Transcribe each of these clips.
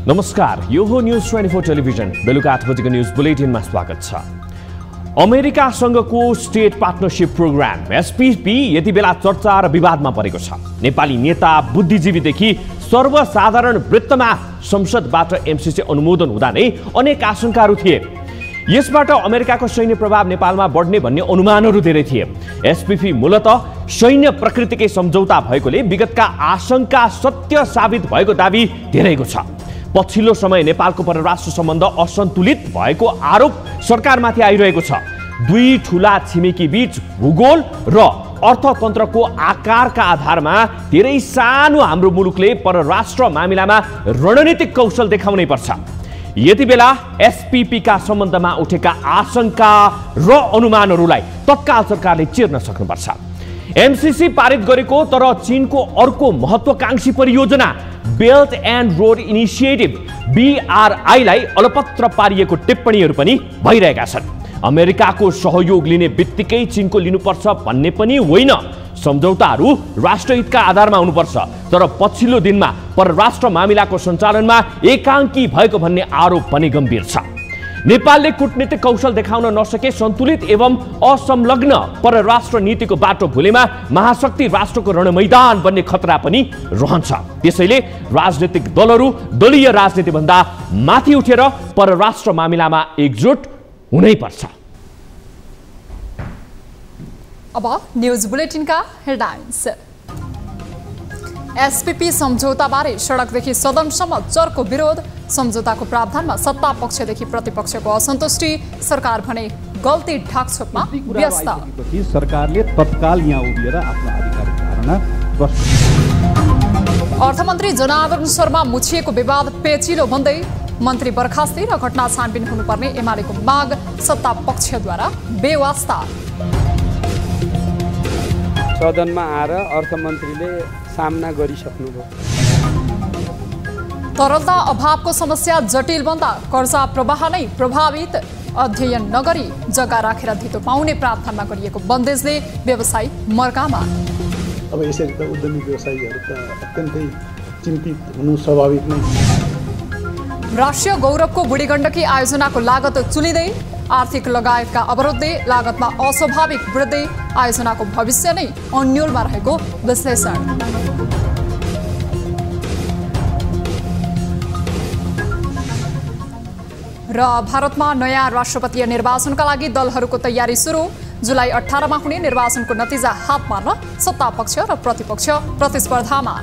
नमस्कार, यो हो न्यूज 24 टेलिभिजन। बेलुका 8 बजेको न्यूज बुलेटिनमा स्वागत छ। अमेरिकासँगको स्टेट पार्टनरशिप प्रोग्राम एसपीपी यति बेला चर्चा र विवादमा परेको छ। नेपाली नेता बुद्धिजीवीदेखि सर्वसाधारण वृत्तमा संसदबाट एमसीसी अनुमोदन हुँदा नै अनेक आशंकाहरू थिए। यसबाट अमेरिकाको सैन्य प्रभाव नेपालमा बढ्ने भन्ने अनुमानहरू धेरै थिए। एसपीपी मूलतः सैन्य प्रकृतिकै सम्झौता भएकोले विगतका आशंका सत्य साबित भएको दाबी धेरैको छ। पछिल्लो समय नेपालको परराष्ट्र सम्बन्ध असन्तुलित भएको आरोप सरकारमाथि आइरहेको छ। दुई ठूला छिमेकी बीच भूगोल र अर्थतन्त्रको आकारका आधारमा धेरै सानो हाम्रो मुलुकले परराष्ट्र मामिलामा रणनीतिक कौशल देखाउनै पर्छ। यति बेला एसपीपी का सम्बन्धमा उठेका आशंका र अनुमानहरूलाई तत्काल सरकारले चिर्न सक्नुपर्छ। एमसीसी पारित गरेको तर चीनको अर्को महत्त्वकांक्षी परियोजना बेल्ट एन्ड रोड इनिसिएटिभ BRI-लाई अलपत्र पारिएको टिप्पणीहरू पनि भइरहेका छन्। अमेरिकाको सहयोग लिने बित्तिकै चीनको लिनुपर्छ भन्ने पनि होइन। सम्झौताहरू राष्ट्रहितका आधारमा हुनुपर्छ। तर पछिल्लो दिनमा परराष्ट्र मामिलाको सञ्चालनमा एकाङ्की भएको भन्ने आरोप पनि गम्भीर छ। नेपालले कूटनीतिक कौशल देखाउन नसके सन्तुलित एवं असंलग्न परराष्ट्र नीतिको बाटो भुलेमा महाशक्ति राष्ट्रको रणमैदान बन्ने खतरा पनि रहन्छ। त्यसैले राजनीतिक दलहरू दलीय राजनीतिभन्दा माथि उठेर परराष्ट्र मामिलामा एकजुट हुनै पर्छ। अब न्यूज बुलेटिनका हेडलाइन्स। एसपीपी सम्झौताबारे सडकदेखि सदनसम्म चर्को विरोध। सम्झौताको प्रावधानमा सत्ता पक्षदेखि प्रतिपक्षको असन्तुष्टि। सरकार भने गल्ती ढाकछोपमा व्यस्त। सरकारले तत्काल यहाँ उभिएर आफ्नो आधिकारिक धारणा अर्थमन्त्री जनार्दन शर्मा मुछिएको विवाद पेचिलो भन्दै मन्त्री बर्खास्ती र घटना छानबिन हुनुपर्ने एमालेको माग। सत्ता पक्षद्वारा बेवास्ता। सदनमा आएर अर्थमन्त्रीले सामना गरिसक्नुभयो। तरलता अभावको समस्या जटिल बन्दा कर्जा प्रवाह नै प्रभावित। अध्ययन नगरी जग्गा राखेर धितो पाउने प्रावधानमा गरिएको बन्देजले व्यवसायी मर्कामा। अब यसरी त उद्यमी व्यवसायीहरू त अत्यन्तै चिन्तित हुनु स्वाभाविक नै। राष्ट्रिय गौरवको बुढी गण्डकी आयोजनाको लागत चुलिँदै। आर्थिक लगायतका अवरोधले लागतमा अस्वाभाविक वृद्धि। आयोजनाको भविष्य नै अन्योलमा रहेको विश्लेषण। र भारतमा नयाँ राष्ट्रपतीय निर्वाचनका लागि दलहरूको तयारी सुरु। जुलाई 18 मा हुने निर्वाचनको नतिजा हात मार्न सत्ता पक्ष र प्रतिपक्ष प्रतिस्पर्धामा।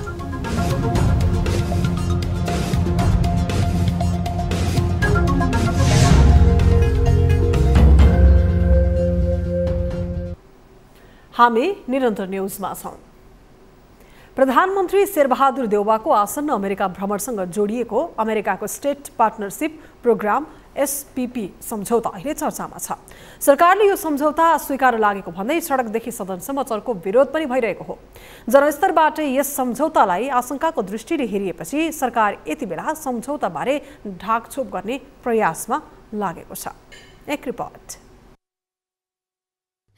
हामी निरन्तर न्यूजमा छौं। प्रधानमन्त्री शेरबहादुर देउवाको आसन्न अमेरिका भ्रमणसँग जोडिएको अमेरिकाको स्टेट पार्टनरशिप प्रोग्राम एसपीपी सम्झौता अहिले चर्चामा छ। सरकारले यो सम्झौता स्वीकार लागेको भन्दै सडकदेखि सदनसम्म चर्को विरोध पनि भइरहेको हो। जनस्तरबाट यस सम्झौतालाई आशंकाको दृष्टिले हेरिएपछि सरकार यति बेला सम्झौताबारे ढाकछोप गर्ने प्रयासमा लागेको छ। एक रिपोर्ट।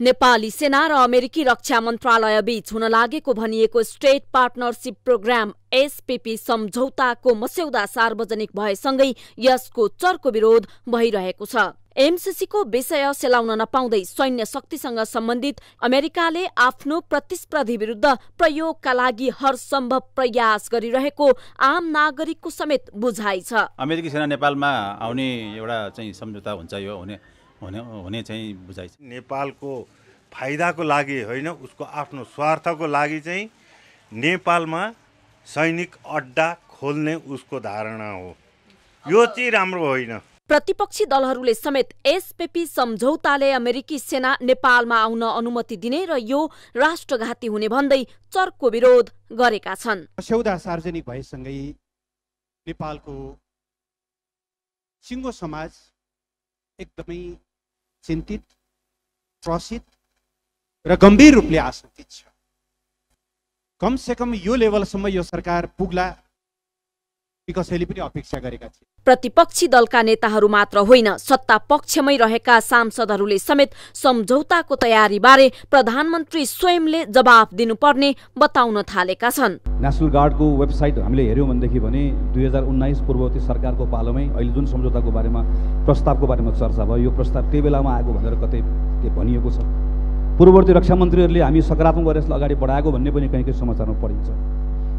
नेपाली सेना र अमेरिकी रक्षा मन्त्रालय बीच हुन लागेको भनिएको स्टेट पार्टनरशिप प्रोग्राम एसपीपी सम्झौताको मस्यौदा सार्वजनिक भएसँगै यसको चर्को विरोध भइरहेको छ। एमसीसीको विषय सेलाउन नपाउँदै सैन्य शक्तिसँग सम्बन्धित अमेरिकाले आफ्नो प्रतिस्पर्धी विरुद्ध प्रयोगका लागि हर सम्भव प्रयास गरिरहेको आम नागरिकको समेत बुझाइ छ। अमेरिकी सेना नेपालमा आउने एउटा चाहिँ सम्झौता हुन्छ, यो हुने चाहिँ बुझाइ छ। नेपालको फाइदाको लागि होइन, उसको आफ्नो स्वार्थको लागि चाहिँ नेपालमा सैनिक अड्डा खोल्ने उसको धारणा हो। यो चाहिँ राम्रो होइन। प्रतिपक्षी दलहरूले समेत एसपीपी सम्झौताले अमेरिकी सेना नेपालमा आउन अनुमति दिने र यो राष्ट्रघाती हुने भन्दै चर्को विरोध गरेका छन्। मस्यौदा सार्वजनिक भएसँगै नेपालको सिङ्गो समाज एकदमै चिन्तित, त्रसित र गम्भीर रूपले आशंकित छ। कमसेकम यो लेभलसम्म यो सरकार पुग्ला कसैले पनि अपेक्षा गरेका थिए। प्रतिपक्षी दलका नेताहरू मात्र होइन, सत्ता पक्षमै रहेका सांसदहरूले समेत सम्झौताको तयारीबारे प्रधानमन्त्री स्वयंले जवाफ दिनुपर्ने बताउन थालेका छन्। नेसनल गार्डको वेबसाइट हामीले हेर्यौँ भनेदेखि भने 2019 पूर्ववर्ती सरकारको पालोमै अहिले जुन सम्झौताको बारेमा प्रस्तावको बारेमा चर्चा भयो, यो प्रस्ताव त्यही बेलामा आएको भनेर कतै भनिएको छ। पूर्ववर्ती रक्षा मन्त्रीहरूले हामी सकारात्मक गरेर यसलाई अगाडि बढाएको भन्ने पनि कहीँ कहीँ समाचारमा पढिन्छ।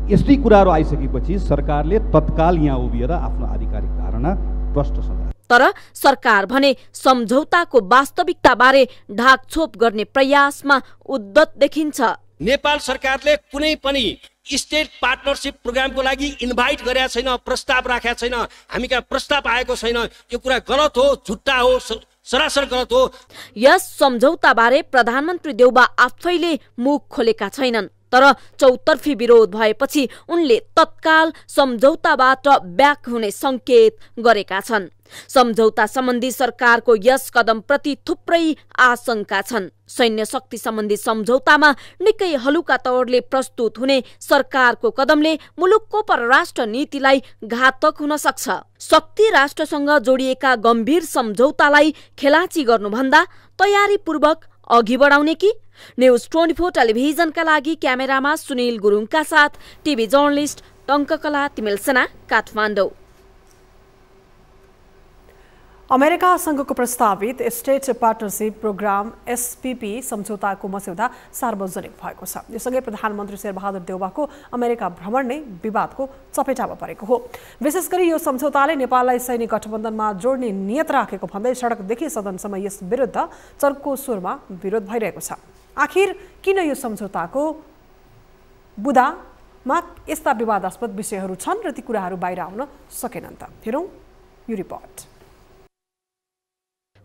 यस्तै कुराहरू आइसकेपछि सरकारले तत्काल यहाँ उभिएर आफ्नो आधिकारिक धारणा प्रष्ट छ। तर सरकार भने सम्झौताको वास्तविकताबारे ढाकछोप गर्ने प्रयासमा उद्यत देखिन्छ। नेपाल सरकारले कुनै पनि स्टेट पार्टनरशिप प्रोग्रामको लागि इन्भाइट गरेका छैन, प्रस्ताव राखेका छैन, हामी कहाँ प्रस्ताव आएको छैन। यो कुरा गलत हो, झुट्टा हो, सरासर गलत हो। यस सम्झौताबारे प्रधानमन्त्री देउबा आफैले मुख खोलेका छैनन्, तर चौतर्फी विरोध भएपछि उनले तत्काल सम्झौताबाट ब्याक हुने संकेत गरेका छन्। सम्झौता सम्बन्धी सरकारको यस कदमप्रति थुप्रै आशंका छन्। सैन्य शक्ति सम्बन्धी सम्झौतामा निकै हलुका तौरले प्रस्तुत हुने सरकारको कदमले मुलुकको परराष्ट्र नीतिलाई घातक हुन सक्छ। शक्ति राष्ट्रसँग जोडिएका गम्भीर सम्झौतालाई खेलाची गर्नुभन्दा तयारीपूर्वक अघि बढाउने कि? न्यूज 24 टेलिभिजनका लागि क्यामेरामा सुनिल गुरुङका साथ टिभी जर्नलिस्ट टङ्ककला तिमिल सेना, काठमाडौँ। अमेरिकासँगको प्रस्तावित स्टेट पार्टनरशिप प्रोग्राम एसपीपी सम्झौताको मस्यौदा सार्वजनिक भएको छ। यससँगै प्रधानमन्त्री शेरबहादुर देउवाको अमेरिका भ्रमण नै विवादको चपेटामा परेको हो। विशेष गरी यो सम्झौताले नेपाललाई सैनिक गठबन्धनमा जोड्ने नियत राखेको भन्दै सडकदेखि सदनसम्म यस विरुद्ध चर्को स्वरमा विरोध भइरहेको छ। आखिर किन यो सम्झौताको बुदामा यस्ता विवादास्पद विषयहरू छन् र ती कुराहरू बाहिर आउन सकेनन् त? हेरौँ यो रिपोर्ट।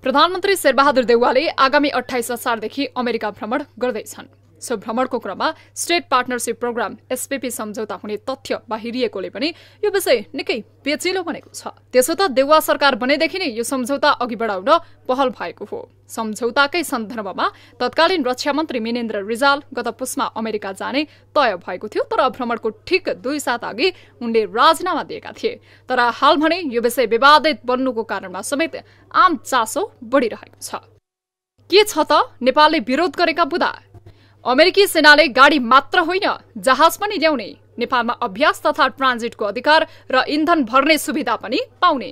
प्रधानमन्त्री शेरबहादुर देउवाले आगामी 28 असारदेखि अमेरिका भ्रमण गर्दैछन्। सो भ्रमणको क्रममा स्टेट पार्टनरशिप प्रोग्राम एसपीपी सम्झौता हुने तथ्य बाहिरिएकोले पनि यो विषय निकै पेचिलो बनेको छ। त्यसो त देउवा सरकार बनेदेखि नै यो सम्झौता अघि बढाउन पहल भएको हो। सम्झौताकै सन्दर्भमा तत्कालीन रक्षा मन्त्री मिनेन्द्र रिजाल गत पुसमा अमेरिका जाने तय भएको थियो, तर भ्रमणको ठिक 2 साता अघि उनले राजीनामा दिएका थिए। तर हाल भने यो विषय विवादित बन्नुको कारणमा समेत आम चासो बढिरहेको छ। के छ त नेपालले विरोध गरेका बुदा? अमेरिकी सेनाले गाडी मात्र होइन, जहाज पनि ल्याउने, नेपालमा अभ्यास तथा ट्रान्जिटको अधिकार र इन्धन भर्ने सुविधा पनि पाउने,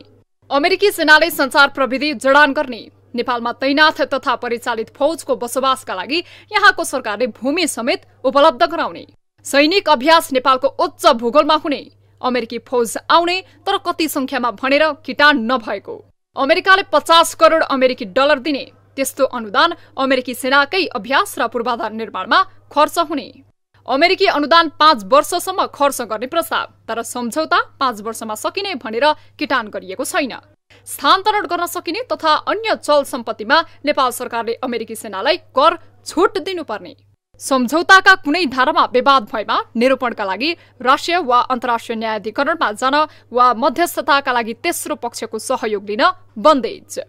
अमेरिकी सेनाले संचार प्रविधि जडान गर्ने, नेपालमा तैनाथ तथा परिचालित फौजको बसोबासका लागि यहाँको सरकारले भूमि समेत उपलब्ध गराउने, सैनिक अभ्यास नेपालको उच्च भूगोलमा हुने, अमेरिकी फौज आउने तर कति संख्यामा भनेर किटान नभएको, अमेरिकाले 50 करोड अमेरिकी डलर दिने, त्यस्तो अनुदान अमेरिकी सेनाकै अभ्यास र पूर्वाधार निर्माणमा खर्च हुने, अमेरिकी अनुदान 5 वर्षसम्म खर्च गर्ने प्रस्ताव, तर सम्झौता 5 वर्षमा सकिने भनेर किटान गरिएको छैन। स्थानान्तरण गर्न सकिने तथा अन्य चल सम्पत्तिमा नेपाल सरकारले अमेरिकी सेनालाई कर छुट दिनुपर्ने, सम्झौताका कुनै धारामा विवाद भएमा निरूपणका लागि राष्ट्रिय वा अन्तर्राष्ट्रिय न्यायाधिकरणमा जान वा मध्यस्थताका लागि तेस्रो पक्षको सहयोग लिन बन्देज।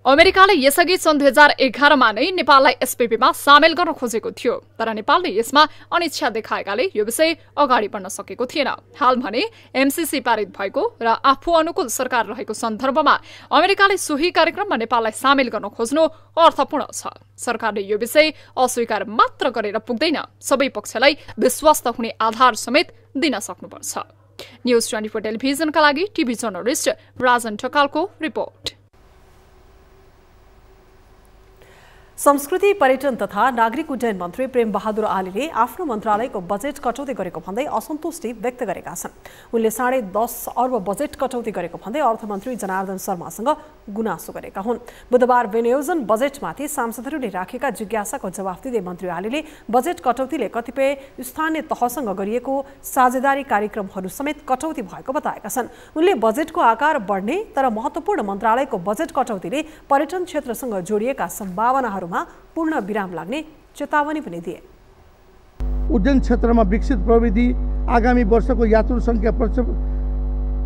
अमेरिकाले यसअघि सन् 2011मा नै नेपाललाई एसपीपीमा सामेल गर्न खोजेको थियो, तर नेपालले यसमा अनिच्छा देखाएकाले यो विषय अगाडि बढ्न सकेको थिएन। हाल भने एमसीसी पारित भएको र आफू अनुकूल सरकार रहेको सन्दर्भमा अमेरिकाले सोही कार्यक्रममा नेपाललाई सामेल गर्न खोज्नु अर्थपूर्ण छ। सरकारले यो विषय अस्वीकार मात्र गरेर पुग्दैन, सबै पक्षलाई विश्वस्त हुने आधार समेत दिन सक्नुपर्छ। न्यूज 24 टेलिभिजनका लागि टिभी जर्नलिस्ट राजन ढकालको रिपोर्ट। संस्कृति पर्यटन तथा नागरिक उड्डयन मन्त्री प्रेम बहादुर आलीले आफ्नो मन्त्रालयको बजेट कटौती गरेको भन्दै असन्तुष्टि व्यक्त गरेका छन्। उनले 10.5 अर्ब बजेट कटौती गरेको भन्दै अर्थमन्त्री जनार्दन शर्मासँग गुनासो गरेका हुन्। बुधबार विनियोजन बजेटमाथि सांसदहरूले राखेका जिज्ञासाको जवाफ दिँदै मन्त्री आलीले बजेट कटौतीले कतिपय स्थानीय तहसँग गरिएको साझेदारी कार्यक्रमहरू समेत कटौती भएको बताएका छन्। उनले बजेटको आकार बढ्ने तर महत्त्वपूर्ण मन्त्रालयको बजेट कटौतीले पर्यटन क्षेत्रसँग जोडिएका सम्भावनाहरू पूर्ण विराम लाग्ने चेतावनी पनि दिए। उड्डयन क्षेत्रमा विकसित प्रविधि, आगामी वर्षको यात्रु संख्या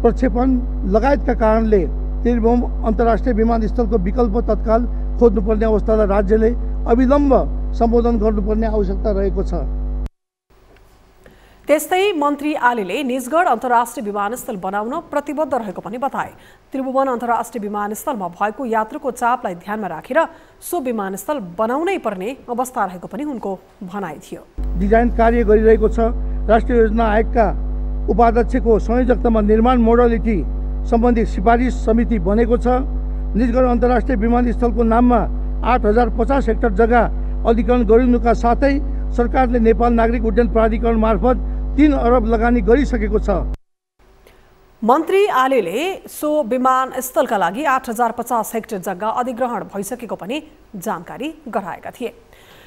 प्रक्षेपण लगायतका कारणले त्रिभुवन अन्तर्राष्ट्रिय विमानस्थलको विकल्प तत्काल खोज्नुपर्ने अवस्थालाई राज्यले अविलम्ब सम्बोधन गर्नुपर्ने आवश्यकता रहेको छ। त्यस्तै मन्त्री आलीले निजगढ अन्तर्राष्ट्रिय विमानस्थल बनाउन प्रतिबद्ध रहेको पनि बताए। त्रिभुवन अन्तर्राष्ट्रिय विमानस्थलमा भएको यात्रुको चापलाई ध्यानमा राखेर सो विमानस्थल बनाउनै पर्ने अवस्था रहेको पनि उनको भनाइ थियो। डिजाइन कार्य गरिरहेको छ। राष्ट्रिय योजना आयोगका उपाध्यक्षको संयोजकतामा निर्माण मोडालिटी सम्बन्धी सिफारिस समिति बनेको छ। निजगढ अन्तर्राष्ट्रिय विमानस्थलको नाममा 8050 हेक्टर जग्गा अधिग्रहण गरिनुका साथै सरकारले नेपाल नागरिक उड्डयन प्राधिकरण मार्फत 3 अरब लगानी गरिसकेको छ। मन्त्री आलीले सो विमानस्थलका लागि 8050 हेक्टर जग्गा अधिग्रहण भइसकेको पनि जानकारी गराएका थिए।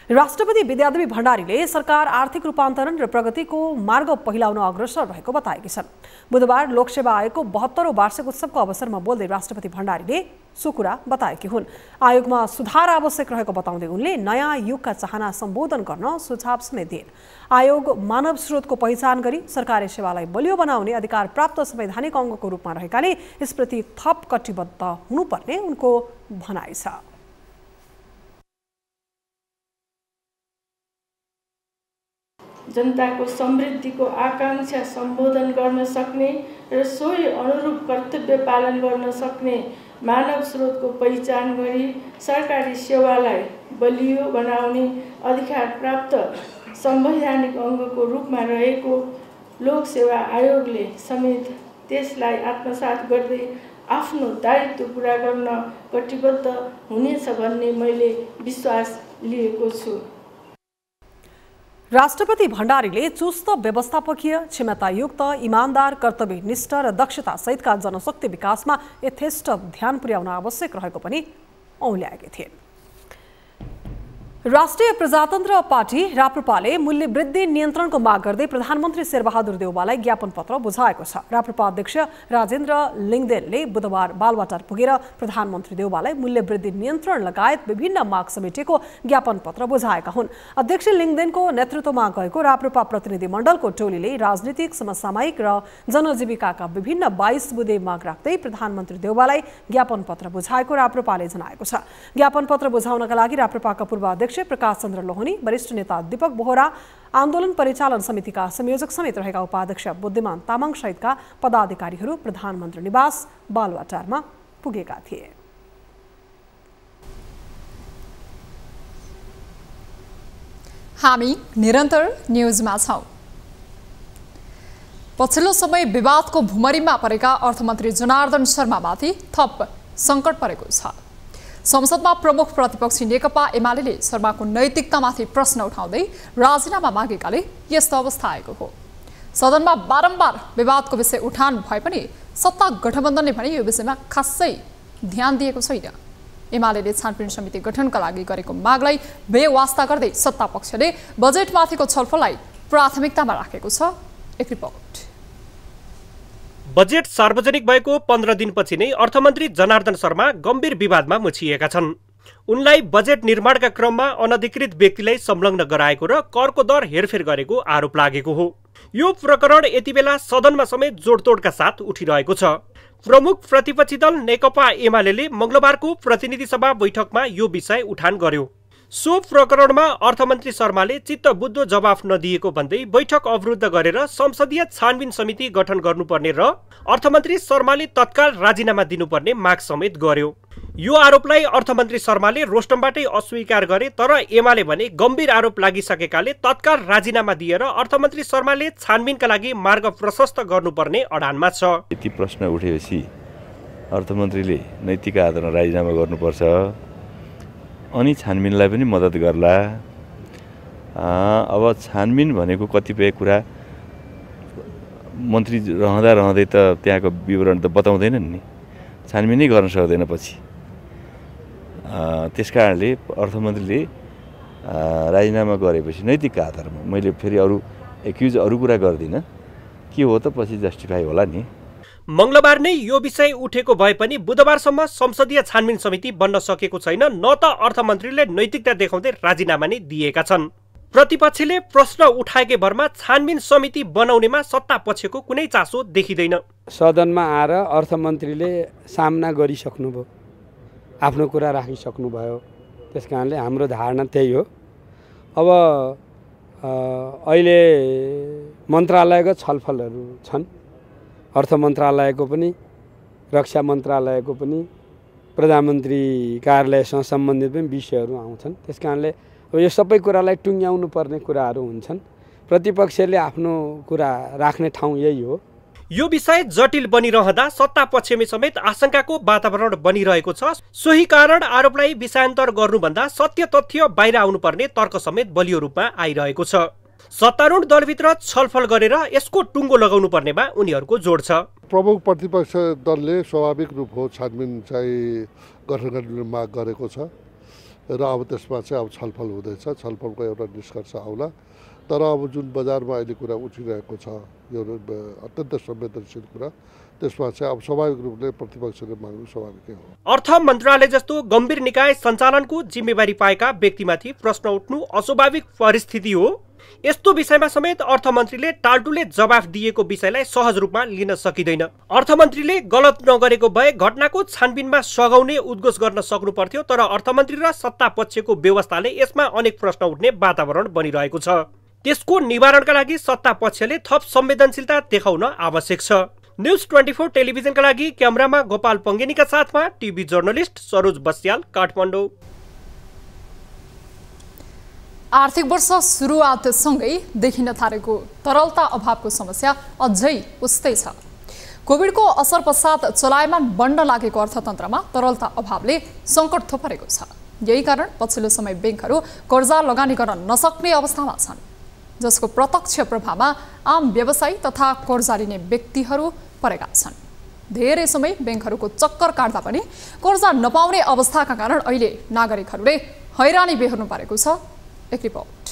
राष्ट्रपति विद्यादेवी भण्डारीले सरकार आर्थिक रूपान्तरण र प्रगतिको मार्ग पहिलाउन अग्रसर रहेको बताएकी छन्। बुधबार लोकसेवा आयोगको 72औं वार्षिक उत्सवको अवसरमा बोल्दै राष्ट्रपति भण्डारीले सो कुरा बताएकी हुन्। आयोगमा सुधार आवश्यक रहेको बताउँदै उनले नयाँ युगका चाहना सम्बोधन गर्न सुझाव समेत दिए। आयोग मानव स्रोतको पहिचान गरी सरकारी सेवालाई बलियो बनाउने अधिकार प्राप्त संवैधानिक अङ्गको रूपमा रहेकाले यसप्रति थप कटिबद्ध हुनुपर्ने उनको भनाइ छ। जनताको समृद्धिको आकांक्षा सम्बोधन गर्न सक्ने र सोही अनुरूप कर्तव्य पालन गर्न सक्ने मानव स्रोतको पहिचान गरी सरकारी सेवालाई बलियो बनाउने अधिकार प्राप्त संवैधानिक अङ्गको रूपमा रहेको लोकसेवा आयोगले समेत त्यसलाई आत्मसात गर्दै आफ्नो दायित्व पूरा गर्न कटिबद्ध हुनेछ भन्ने मैले विश्वास लिएको छु। राष्ट्रपति भण्डारीले चुस्त व्यवस्थापकीय, क्षमतायुक्त, इमानदार, कर्तव्यनिष्ठ र दक्षता सहितका जनशक्ति विकासमा यथेष्ट ध्यान पुर्याउन आवश्यक रहेको पनि औल्याएका थिए। राष्ट्रिय प्रजातन्त्र पार्टी राप्रपाले मूल्य वृद्धि नियन्त्रणको माग गर्दै प्रधानमन्त्री शेरबहादुर देउवालाई ज्ञापन पत्र बुझाएको छ। राप्रपा अध्यक्ष राजेन्द्र लिङदेनले बुधबार बालवाटार पुगेर प्रधानमन्त्री देउवालाई मूल्य वृद्धि नियन्त्रण लगायत विभिन्न माग समेटेको ज्ञापन पत्र बुझाएका हुन्। अध्यक्ष लिङदेनको नेतृत्वमा गएको राप्रपा प्रतिनिधि मण्डलको टोलीले राजनीतिक, समसामयिक र जनजीविकाका विभिन्न 22 बुँदे माग राख्दै प्रधानमन्त्री देउवालाई ज्ञापन पत्र बुझाएको राप्रपाले जनाएको छ। ज्ञापन पत्र बुझाउनका लागि राप्रपाका पूर्व अध्यक्ष प्रकाश चन्द्र लोहनी, वरिष्ठ नेता दीपक बोहरा, आन्दोलन परिचालन समितिका संयोजक समेत रहेका उपाध्यक्ष बुद्धिमान तामाङ सहितका पदाधिकारीहरू प्रधानमन्त्री निवास बालवाटारमा पुगेका थिए। हामी निरन्तर न्यूजमा छौं। पछिल्लो समय विवादको भुमरीमा परेका अर्थमन्त्री जनार्दन शर्मामाथि थप संकट परेको छ। संसदमा प्रमुख प्रतिपक्षी नेकपा एमाले शर्माको नैतिकतामाथि प्रश्न उठाउँदै राजीनामा मागेकाले यस्तो अवस्था आएको हो। सदनमा बारम्बार विवादको विषय उठान भए पनि सत्ता गठबन्धनले भने यो विषयमा खासै ध्यान दिएको छैन। एमाले छानबिन समिति गठनका लागि गरेको मागलाई बेवास्ता गर्दै सत्ता पक्षले बजेटमाथिको छलफललाई प्राथमिकतामा राखेको छ। एक रिपोर्ट। बजेट सार्वजनिक भएको 15 दिनपछि नै अर्थमन्त्री जनार्दन शर्मा गम्भीर विवादमा मुछिएका छन्। उनलाई बजेट निर्माणका क्रममा अनधिकृत व्यक्तिलाई संलग्न गराएको र करको दर हेरफेर गरेको आरोप लागेको हो। यो प्रकरण यति बेला सदनमा समेत जोडतोडका साथ उठिरहेको छ। प्रमुख प्रतिपक्षी दल नेकपा एमाले मंगलबारको प्रतिनिधि सभा बैठकमा यो विषय उठान गर्यो। सो प्रकरणमा अर्थमन्त्री शर्माले चित्तबुद्धो जवाफ नदिएको भन्दै बैठक अवरुद्ध गरेर संसदीय छानबिन समिति गठन गर्नुपर्ने र अर्थमन्त्री शर्माले तत्काल राजीनामा दिनुपर्ने माग समेत गर्यो। यो आरोपलाई अर्थमन्त्री शर्माले रोस्टमबाटै अस्वीकार गरे, तर एमाले भने गम्भीर आरोप लागिसकेकाले तत्काल राजीनामा दिएर अर्थमन्त्री शर्माले छानबिनका लागि मार्ग प्रशस्त गर्नुपर्ने अडानमा छ। यति प्रश्न उठेपछि अर्थमन्त्रीले नैतिक आधारमा राजीनामा गर्नुपर्छ अनि छानबिनलाई पनि मद्दत गर्ला। अब छानबिन भनेको कतिपय कुरा मन्त्री रहँदै त त्यहाँको विवरण त बताउँदैनन् नि, छानबिनै गर्न सक्दैन पछि। त्यसकारणले अर्थमन्त्रीले राजीनामा गरेपछि नैतिक आधारमा, मैले फेरि अरू कुरा गर्दिनँ, के हो त पछि जस्टिफाई होला नि। मंगलबार नै यो विषय उठेको भए पनि बुधबारसम्म संसदीय छानबिन समिति बन्न सकेको छैन, न त अर्थमन्त्रीले नैतिकता देखाउँदै राजीनामा नै दिएका छन्। प्रतिपक्षले प्रश्न उठाएकै भरमा छानबिन समिति बनाउनेमा सत्ता पक्षको कुनै चासो देखिँदैन। सदनमा आएर अर्थमन्त्रीले सामना गरिसक्नुभयो, आफ्नो कुरा राखिसक्नुभयो। त्यसकारणले हाम्रो धारणा त्यही हो। अब अहिले मन्त्रालयको छलफलहरू छन्, अर्थ मन्त्रालयको पनि, रक्षा मन्त्रालयको पनि, प्रधानमन्त्री कार्यालयसँग सम्बन्धित पनि विषयहरू आउँछन्। त्यसकारणले अब यो सबै कुरालाई टुङ्ग्याउनु पर्ने कुराहरू हुन्छन्। प्रतिपक्षले आफ्नो कुरा राख्ने ठाउँ यही हो। यो विषय जटिल बनिरहँदा सत्ता पक्षमै समेत आशंकाको वातावरण बनिरहेको छ। सोही कारण आरोपलाई विषयान्तर गर्नुभन्दा सत्य तथ्य बाहिर आउनुपर्ने तर्क समेत बलियो रूपमा आइरहेको छ। सत्तारूढ दलभित्र छलफल गरेर यसको टुङ्गो लगाउनु पर्नेमा उनीहरूको जोड छ। प्रमुख प्रतिपक्ष दलले स्वाभाविक रूप हो छानबिन चाहिँ गठन गर्ने माग गरेको छ र अब त्यसमा चाहिँ अब छलफल हुँदैछ, छलफलको एउटा निष्कर्ष आउला। तर अब जुन बजारमा अहिले कुरा उठिरहेको छ, यो अत्यन्त संवेदनशील कुरा, त्यसमा चाहिँ अब स्वाभाविक रूपले प्रतिपक्षले माग्नु स्वाभाविकै हो। अर्थ मन्त्रालय जस्तो गम्भीर निकाय सञ्चालनको जिम्मेवारी पाएका व्यक्तिमाथि प्रश्न उठ्नु अस्वाभाविक परिस्थिति हो। यस्तो विषयमा समेत अर्थमन्त्रीले टाल्टुले जवाफ दिएको विषयलाई सहज रूपमा लिन सकिँदैन। अर्थमन्त्रीले गलत नगरेको भए घटनाको छानबिनमा सघाउने उद्घोष गर्न सक्नु पर्थ्यो, तर अर्थमन्त्री र सत्ता पक्षको व्यवस्थाले यसमा अनेक प्रश्न उठ्ने वातावरण बनिरहेको छ। त्यसको निवारणका लागि सत्ता पक्षले थप संवेदनशीलता देखाउन आवश्यक छ। न्यूज 24 टेलिभिजनका लागि क्यामेरामा गोपाल पङ्गेनीका साथमा टिभी जर्नलिस्ट सरोज बस्याल, काठमाडौँ। आर्थिक वर्ष सुरुवातसँगै देखिन थालेको तरलता अभावको समस्या अझै उस्तै छ। कोभिडको असर पश्चात चलायमान बढ्न लागेको अर्थतन्त्रमा तरलता अभावले सङ्कट थोपरेको छ। यही कारण पछिल्लो समय ब्याङ्कहरू कर्जा लगानी गर्न नसक्ने अवस्थामा छन्, जसको प्रत्यक्ष प्रभावमा आम व्यवसायी तथा कर्जा लिने व्यक्तिहरू परेका छन्। धेरै समय ब्याङ्कहरूको चक्कर काट्दा पनि कर्जा नपाउने अवस्थाका कारण अहिले नागरिकहरूले हैरानी बेहोर्नु परेको छ। एक रिपोर्ट।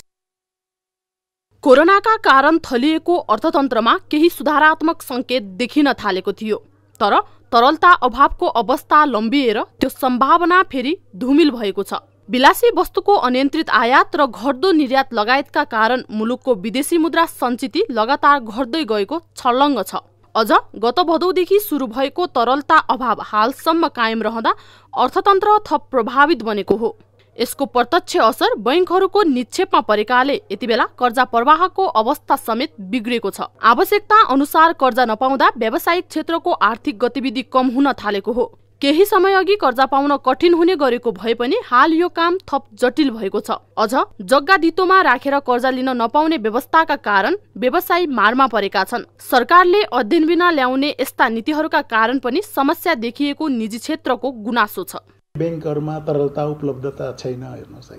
कोरोनाका कारण थलिएको अर्थतन्त्रमा केही सुधारात्मक संकेत देखिन थालेको थियो, तर तरलता अभावको अवस्था लम्बिएर त्यो सम्भावना फेरि धुमिल भएको छ। विलासी वस्तुको अनियन्त्रित आयात र घट्दो निर्यात लगायतका कारण मुलुकको विदेशी मुद्रा सञ्चिति लगातार घट्दै गएको छर्लङ्ग छ। अझ गत भदौदेखि सुरु भएको तरलता अभाव हालसम्म कायम रहँदा अर्थतन्त्र थप प्रभावित बनेको हो। यसको प्रत्यक्ष असर बैंकहरूको निक्षेपमा परेकाले यतिबेला कर्जा प्रवाहको अवस्था समेत बिग्रेको छ। आवश्यकता अनुसार कर्जा नपाउँदा व्यावसायिक क्षेत्रको आर्थिक गतिविधि कम हुन थालेको हो। केही समय अघि कर्जा पाउन कठिन हुने गरेको भए पनि हाल यो काम थप जटिल भएको छ। अझ जग्गा धितोमा राखेर कर्जा लिन नपाउने व्यवस्थाका कारण व्यवसायी मारमा परेका छन्। सरकारले अध्ययन बिना ल्याउने यस्ता नीतिहरूका कारण पनि समस्या देखिएको निजी क्षेत्रको गुनासो छ। ब्याङ्कहरूमा तरलता उपलब्धता छैन, हेर्नुहोस् है,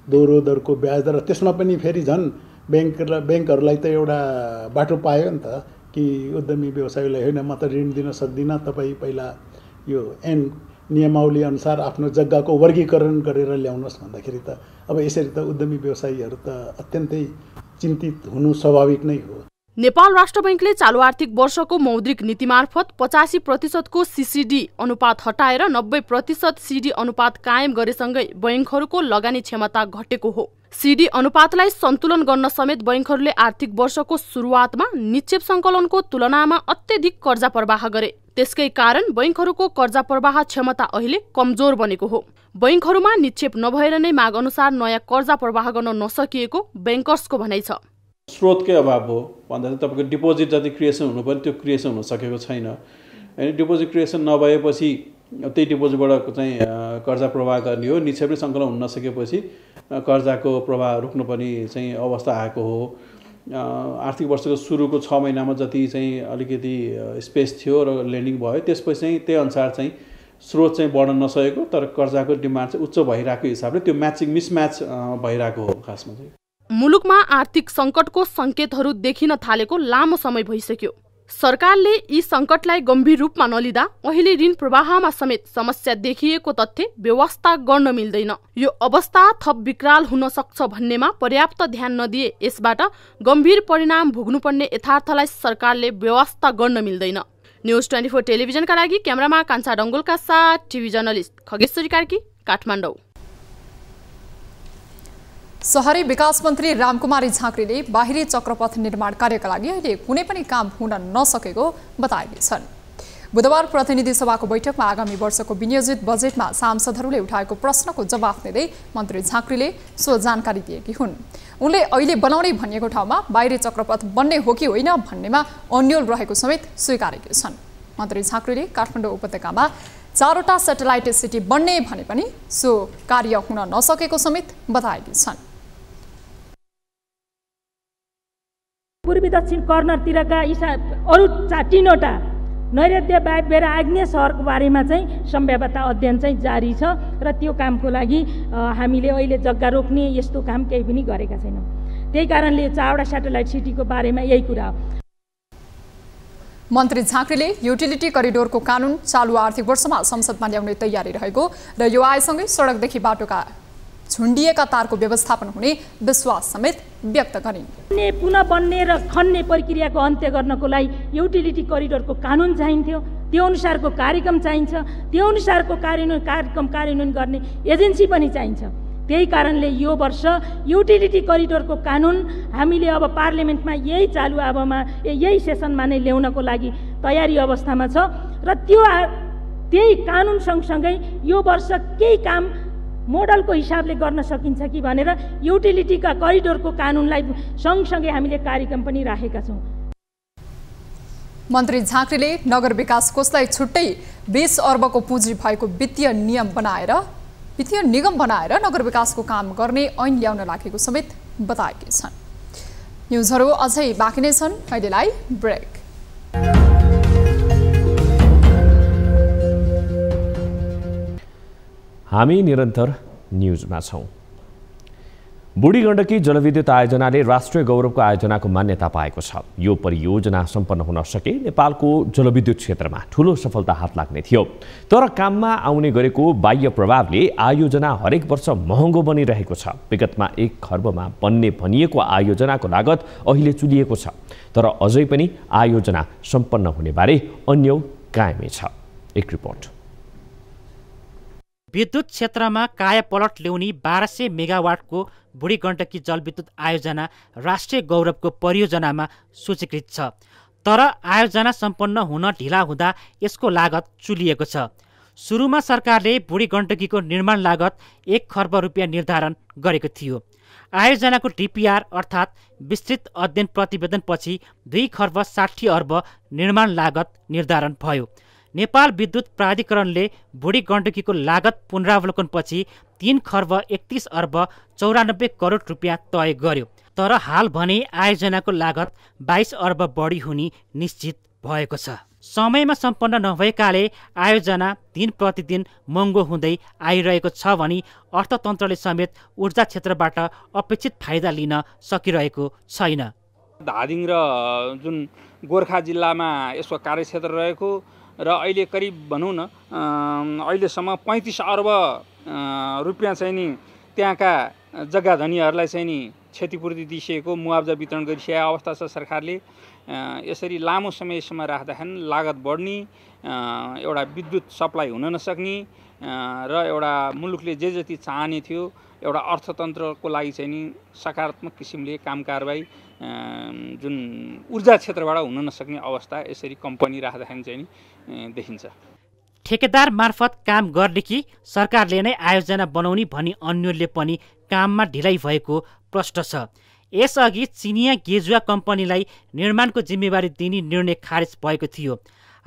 दोहोरो दरको ब्याज दर, त्यसमा पनि फेरि झन् ब्याङ्कहरूलाई त एउटा बाटो पायो नि त कि उद्यमी व्यवसायीलाई होइन म त ऋण दिन सक्दिनँ, तपाईँ पहिला यो नियमावली अनुसार आफ्नो जग्गाको वर्गीकरण गरेर ल्याउनुहोस् भन्दाखेरि त अब यसरी त उद्यमी व्यवसायीहरू त अत्यन्तै चिन्तित हुनु स्वाभाविक नै हो। नेपाल राष्ट्र बैंकले चालु आर्थिक वर्षको मौद्रिक नीति मार्फत 85% को सीसीडी अनुपात हटाएर 90% सीडी अनुपात कायम गरेसँगै बैंकहरूको लगानी क्षमता घटेको हो। सीडी अनुपातलाई सन्तुलन गर्न समेत बैंकहरूले आर्थिक वर्षको सुरुवातमा निक्षेप सङ्कलनको तुलनामा अत्यधिक कर्जा प्रवाह गरे। त्यसकै कारण बैंकहरूको कर्जा प्रवाह क्षमता अहिले कमजोर बनेको हो। बैंकहरूमा निक्षेप नभएर नै माग अनुसार नयाँ कर्जा प्रवाह गर्न नसकिएको बैंकर्सको भनाइ छ। स्रोतकै अभाव हो भन्दा चाहिँ तपाईँको डिपोजिट जति क्रिएसन हुनुपर्ने त्यो क्रिएसन हुन सकेको छैन। अनि डिपोजिट क्रिएसन नभएपछि त्यही डिपोजिटबाट चाहिँ कर्जा प्रवाह गर्ने हो, निक्षेप नै सङ्कलन हुन नसकेपछि कर्जाको प्रवाह रोक्नुपर्ने चाहिँ अवस्था आएको हो। आर्थिक वर्षको सुरुको 6 महिनामा जति चाहिँ अलिकति स्पेस थियो र लेन्डिङ भयो, त्यसपछि चाहिँ त्यही अनुसार चाहिँ स्रोत चाहिँ बढ्न नसकेको तर कर्जाको डिमान्ड चाहिँ उच्च भइरहेको हिसाबले त्यो मिसम्याच भइरहेको हो खासमा चाहिँ। मुलुकमा आर्थिक सङ्कटको सङ्केतहरू देखिन थालेको लामो समय भइसक्यो। सरकारले यी सङ्कटलाई गम्भीर रूपमा नलिँदा अहिले ऋण प्रवाहमा समेत समस्या देखिएको तथ्य व्यवस्था गर्न मिल्दैन। यो अवस्था थप विकराल हुन सक्छ भन्नेमा पर्याप्त ध्यान नदिए यसबाट गम्भीर परिणाम भोग्नुपर्ने यथार्थलाई सरकारले व्यवस्था गर्न मिल्दैन। न्युज 24 टेलिभिजनका लागि क्यामेरामा कान्छा डङ्गोलका साथ टिभी जर्नलिस्ट खगेश्वरी कार्की, काठमाडौँ। शहरी विकास मन्त्री रामकुमारी झाँक्रीले बाहिरी चक्रपथ निर्माण कार्यका लागि अहिले कुनै पनि काम हुन नसकेको बताएकी छन्। बुधबार प्रतिनिधि सभाको बैठकमा आगामी वर्षको विनियोजित बजेटमा सांसदहरूले उठाएको प्रश्नको जवाफ दिँदै मन्त्री झाँक्रीले सो जानकारी दिएकी हुन्। उनले अहिले बनाउने भनिएको ठाउँमा बाहिरी चक्रपथ बन्ने हो कि होइन भन्नेमा अन्यल रहेको समेत स्वीकारेकी छन्। मन्त्री झाँक्रीले काठमाडौँ उपत्यकामा 4वटा सेटेलाइट सिटी बन्ने भने पनि सो कार्य हुन नसकेको समेत बताएकी छन्। पूर्वी दक्षिण कर्नरतिरका अरू 3वटा नैऋत्य वायव्य र आग्नेय सहरको बारेमा चाहिँ सम्भाव्यता अध्ययन चाहिँ जारी छ र त्यो कामको लागि हामीले अहिले जग्गा रोक्ने यस्तो काम केही पनि गरेका छैनौँ। त्यही कारणले 4वटा सेटेलाइट सिटीको बारेमा यही कुरा हो। मन्त्री झाँक्रीले युटिलिटी करिडोरको कानुन चालु आर्थिक वर्षमा संसदमा ल्याउने तयारी रहेको र यो आएसँगै सडकदेखि बाटोका झुन्डिएका तारको व्यवस्थापन हुने विश्वास समेत व्यक्त गरिन्। पुनः बन्ने र खन्ने प्रक्रियाको अन्त्य गर्नको लागि युटिलिटी करिडोरको कानुन चाहिन्थ्यो, त्यो अनुसारको कार्यक्रम चाहिन्छ, त्यो अनुसारको कार्यक्रम कार्यान्वयन गर्ने एजेन्सी पनि चाहिन्छ। त्यही कारणले यो वर्ष युटिलिटी करिडोरको कानुन हामीले अब पार्लियामेन्टमा यही चालु अबमा यही सेसनमा नै ल्याउनको लागि तयारी अवस्थामा छ र त्यही कानुन सँगसँगै यो वर्ष केही काम मोडलको हिसाबले गर्न सकिन्छ कि भनेर युटिलिटीका करिडोरको कानुनलाई सँगसँगै हामीले कार्यक्रम पनि राखेका छौँ। मन्त्री झाँक्रीले नगर विकास कोषलाई छुट्टै 20 अर्बको पुँजी भएको वित्तीय निगम बनाएर नगर विकासको काम गर्ने ऐन ल्याउन लागेको समेत बताएकी छन्। न्युजहरू अझै बाँकी नै छन्, अहिलेलाई ब्रेक। हामी निरन्तर न्युजमा छौं। बुढी गण्डकी जलविद्युत आयोजनाले राष्ट्रिय गौरवको आयोजनाको मान्यता पाएको छ। यो परियोजना सम्पन्न हुन सके नेपालको जलविद्युत क्षेत्रमा ठूलो सफलता हात लाग्ने थियो। तर काममा आउने गरेको बाह्य प्रभावले आयोजना हरेक वर्ष महँगो बनिरहेको छ। विगतमा 1 खर्बमा बन्ने भनिएको आयोजनाको लागत अहिले चुलिएको छ। तर अझै पनि आयोजना सम्पन्न हुने बारे अन्य कायमै छ। एक रिपोर्ट। विद्युत क्षेत्रमा कायापलट ल्याउने 1200 मेगावाटको बुढी गण्डकी जलविद्युत आयोजना राष्ट्रिय गौरवको परियोजनामा सूचीकृत छ। तर आयोजना सम्पन्न हुन ढिला हुँदा यसको लागत चुलिएको छ। सुरुमा सरकारले बुढी गण्डकीको निर्माण लागत 1 खर्ब रुपियाँ निर्धारण गरेको थियो। आयोजनाको डिपिआर अर्थात् विस्तृत अध्ययन प्रतिवेदनपछि 2 खर्ब 60 अर्ब निर्माण लागत निर्धारण भयो। नेपाल विद्युत प्राधिकरणले बुढी गण्डकीको लागत पुनरावलोकनपछि 3 खर्ब 31 अर्ब 94 करोड रुपियाँ तय गर्यो। तर हाल भने आयोजनाको लागत 22 अर्ब बढी हुने निश्चित भएको छ। समयमा सम्पन्न नभएकाले आयोजना दिन प्रतिदिन महँगो हुँदै आइरहेको छ भनी अर्थतन्त्रले समेत ऊर्जा क्षेत्रबाट अपेक्षित फाइदा लिन सकिरहेको छैन। धादिङ र जुन गोर्खा जिल्लामा यसको कार्यक्षेत्र रहेको र अहिले करिब भनौँ न अहिलेसम्म 35 अर्ब रुपियाँ चाहिँ नि त्यहाँका जग्गा धनीहरूलाई चाहिँ नि क्षतिपूर्ति दिइसकेको, मुआवजा वितरण गरिसकेको अवस्था छ। सरकारले यसरी लामो समयसम्म राख्दाखेरि लागत बढ्ने, एउटा विद्युत सप्लाई हुन नसक्ने र एउटा मुलुकले जे जति चाहने थियो एउटा अर्थतन्त्रको लागि चाहिँ नि सकारात्मक किसिमले काम कारबाही जुन ऊर्जा क्षेत्रबाट हुन नसक्ने अवस्था यसरी कम्पनी राख्दाखेरि चाहिँ नि देखिन्छ। ठेकेदार मार्फत काम गर्ने कि सरकारले नै आयोजना बनाउने भनी अन्यले पनि काममा ढिलाइ भएको प्रश्न छ। यसअघि चिनिया गेजुवा कम्पनीलाई निर्माणको जिम्मेवारी दिने निर्णय खारेज भएको थियो।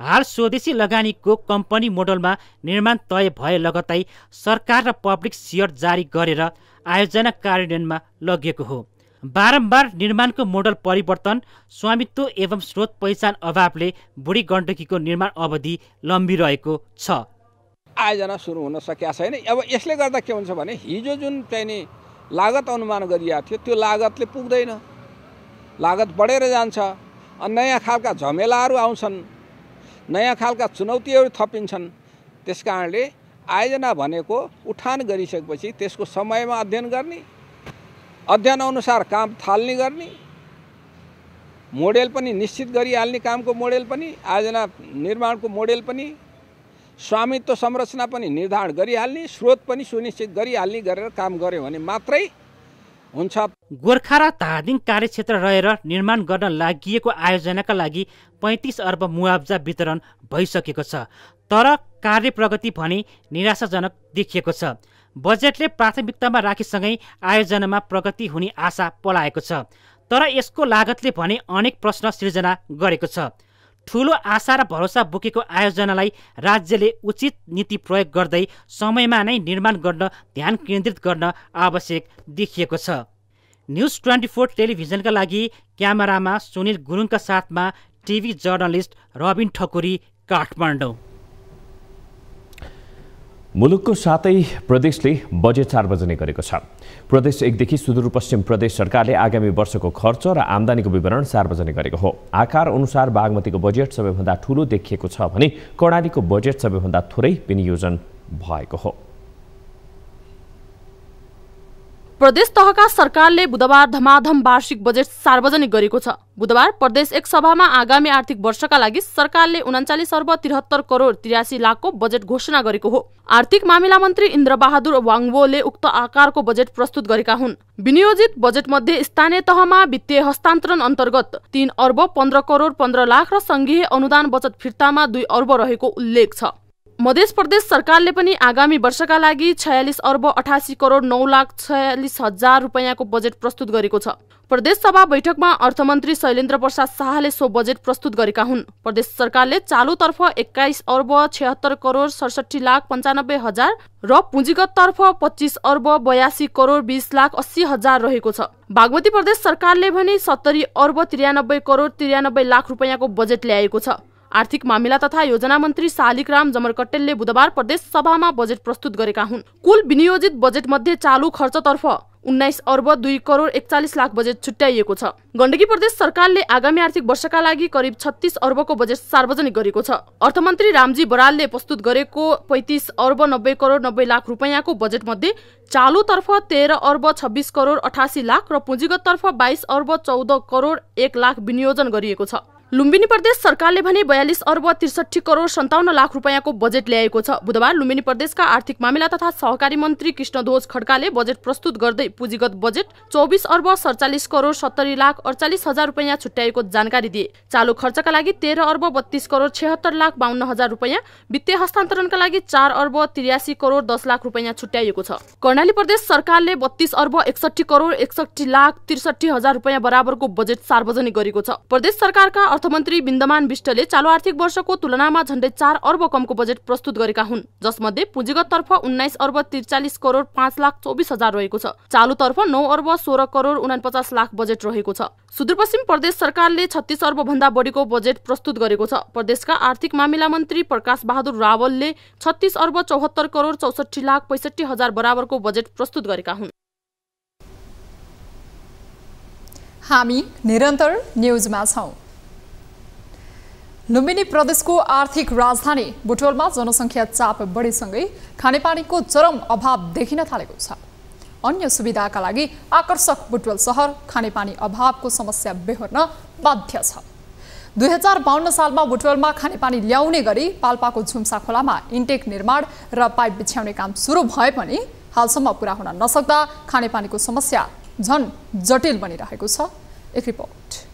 हाल स्वदेशी लगानीको कम्पनी मोडलमा निर्माण तय भए लगतै सरकार र पब्लिक सेयर जारी गरेर आयोजना कार्यान्वयनमा लगिएको हो। बारम्बार निर्माणको मोडल परिवर्तन, स्वामित्व एवं स्रोत पहिचान अभावले बुढी गण्डकीको निर्माण अवधि लम्बिरहेको छ। आयोजना सुरु हुन सकेका छैन। अब यसले गर्दा के हुन्छ भने हिजो जुन चाहिँ नि लागत अनुमान गरिएको थियो त्यो लागतले पुग्दैन, लागत बढेर जान्छ। नयाँ खालका झमेलाहरू आउँछन्, नयाँ खालका चुनौतीहरू थपिन्छन्। त्यस कारणले आयोजना भनेको उठान गरिसकेपछि त्यसको समयमा अध्ययन गर्ने, अध्ययन अनुसार काम थाल्ने गर्ने, मोडेल पनि निश्चित गरिहाल्ने, कामको मोडेल पनि, आयोजना निर्माणको मोडेल पनि, स्वामित्व संरचना पनि निर्धारण गरिहाल्ने, स्रोत पनि सुनिश्चित गरिहाल्ने गरेर काम गर्यो भने मात्रै हुन्छ। गोर्खा र धादिङ कार्यक्षेत्र रहेर निर्माण गर्न लागि आयोजनाका लागि 35 अर्ब मुआब्जा वितरण भइसकेको छ, तर कार्य प्रगति भने निराशाजनक देखिएको छ। बजेटले प्राथमिकतामा राखेसँगै आयोजनामा प्रगति हुने आशा पलाएको छ, तर यसको लागतले भने अनेक प्रश्न सिर्जना गरेको छ। ठूलो आशा र भरोसा बोकेको आयोजनालाई राज्यले उचित नीति प्रयोग गर्दै समयमा नै निर्माण गर्न ध्यान केन्द्रित गर्न आवश्यक देखिएको छ। न्युज 24 टेलिभिजनका लागि क्यामेरामा सुनिल गुरुङका साथमा टिभी जर्नलिस्ट रबिन ठकुरी, काठमाडौँ। मुलुकको सातै प्रदेशले बजेट सार्वजनिक गरेको छ। प्रदेश 1 देखि सुदूरपश्चिम प्रदेश सरकारले आगामी वर्षको खर्च र आम्दानीको विवरण सार्वजनिक गरेको हो। आकार अनुसार बागमतीको बजेट सबैभन्दा ठूलो देखिएको छ भने कर्णालीको बजेट सबैभन्दा थोरै विनियोजन भएको हो। प्रदेश तहका सरकारले बुधबार धमाधम वार्षिक बजेट सार्वजनिक गरेको छ। बुधबार प्रदेश 1 सभामा आगामी आर्थिक वर्षका लागि सरकारले 39 अर्ब 73 करोड 83 लाखको बजेट घोषणा गरेको हो। आर्थिक मामिला मन्त्री इन्द्रबहादुर वाङबोले उक्त आकारको बजेट प्रस्तुत गरेका हुन्। विनियोजित बजेट मध्ये स्थानीय तहमा वित्तीय हस्तान्तरण अन्तर्गत 3 अर्ब 15 करोड 15 लाख र संघीय अनुदान बचत फिर्तामा 2 अर्ब रहेको उल्लेख छ। मध्य प्रदेश सरकारले पनि आगामी वर्षका लागि 46 अर्ब 88 करोड 9 लाख 46 हजार रुपैयाँको बजेट प्रस्तुत गरेको छ। प्रदेश सभा बैठकमा अर्थमन्त्री शैलेन्द्र प्रसाद शाहले सो बजेट प्रस्तुत गरेका हुन्। प्रदेश सरकारले चालुतर्फ 21 अर्ब 76 करोड 67 लाख 95 हजार र पुँजीगततर्फ 25 अर्ब 82 करोड 20 लाख 80 हजार रहेको छ। बागमती प्रदेश सरकारले भने 70 अर्ब 93 करोड 93 लाख रुपैयाँको बजेट ल्याएको छ। आर्थिक मामिला तथा योजना मन्त्री शालिग्राम जमरकट्टेलले बुधबार प्रदेश सभामा बजेट प्रस्तुत गरेका हुन्। कुल विनियोजित बजेट मध्ये चालु खर्चतर्फ 19 अर्ब 2 करोड 41 लाख बजेट छुट्याइएको छ। गण्डकी प्रदेश सरकारले आगामी आर्थिक वर्षका लागि करिब 36 अर्बको बजेट सार्वजनिक गरेको छ। अर्थमन्त्री रामजी बरालले प्रस्तुत गरेको 35 अर्ब 90 करोड 90 लाख रुपैयाँको बजेट मध्ये चालुतर्फ 13 अर्ब 26 करोड 88 लाख र पुँजीगततर्फ 22 अर्ब 14 करोड 1 लाख विनियोजन गरिएको छ। लुम्बिनी प्रदेश सरकारले भने 42 अर्ब 63 करोड 57 लाख रुपैयाँको बजेट ल्याएको छ। बुधबार लुम्बिनी प्रदेशका आर्थिक मामिला तथा सहकारी मन्त्री कृष्णध्वज खड्काले बजेट प्रस्तुत गर्दै पुँजीगत बजेट 24 अर्ब 47 करोड 70 लाख 48 हजार रुपैयाँ छुट्याएको जानकारी दिए। चालु खर्चका लागि 13 अर्ब 32 करोड 76 लाख 52 हजार रुपैयाँ, वित्तीय हस्तान्तरणका लागि 4 अर्ब 83 करोड 10 लाख रुपैयाँ छुट्याइएको छ। कर्णाली प्रदेश सरकारले 32 अर्ब 61 करोड 61 लाख 63 हजार रुपैयाँ बराबरको बजेट सार्वजनिक गरेको छ। प्रदेश सरकारका अर्थमन्त्री बिन्दमान विष्टले चालु आर्थिक वर्षको तुलनामा झण्डै 4 अर्ब कमको बजेट प्रस्तुत गरेका हुन्, जसमध्ये पुँजीगततर्फ 19 अर्ब 43 करोड 5 लाख 24 हजार रहेको छ। चालुतर्फ 9 अर्ब 16 करोड 49 लाख बजेट रहेको छ। सुदूरपश्चिम प्रदेश सरकारले 36 अर्ब भन्दा बढीको बजेट प्रस्तुत गरेको छ। प्रदेशका आर्थिक मामिला मन्त्री प्रकाश बहादुर रावलले 36 अर्ब 74 करोड 64 लाख 65 हजार बराबरको बजेट प्रस्तुत गरेका हुन्। हामी निरन्तर न्युजमा छौं। लुम्बिनी प्रदेशको आर्थिक राजधानी बुटवलमा जनसङ्ख्या चाप बढीसँगै खानेपानीको चरम अभाव देखिन थालेको छ। अन्य सुविधाका लागि आकर्षक बुटवल सहर खानेपानी अभावको समस्या बेहोर्न बाध्य छ। 2052 सालमा बुटवलमा खानेपानी ल्याउने गरी पाल्पाको झुम्सा खोलामा इन्टेक निर्माण र पाइप बिछ्याउने काम सुरु भए पनि हालसम्म पूरा हुन नसक्दा खानेपानीको समस्या झन जटिल बनिरहेको छ। एक रिपोर्ट।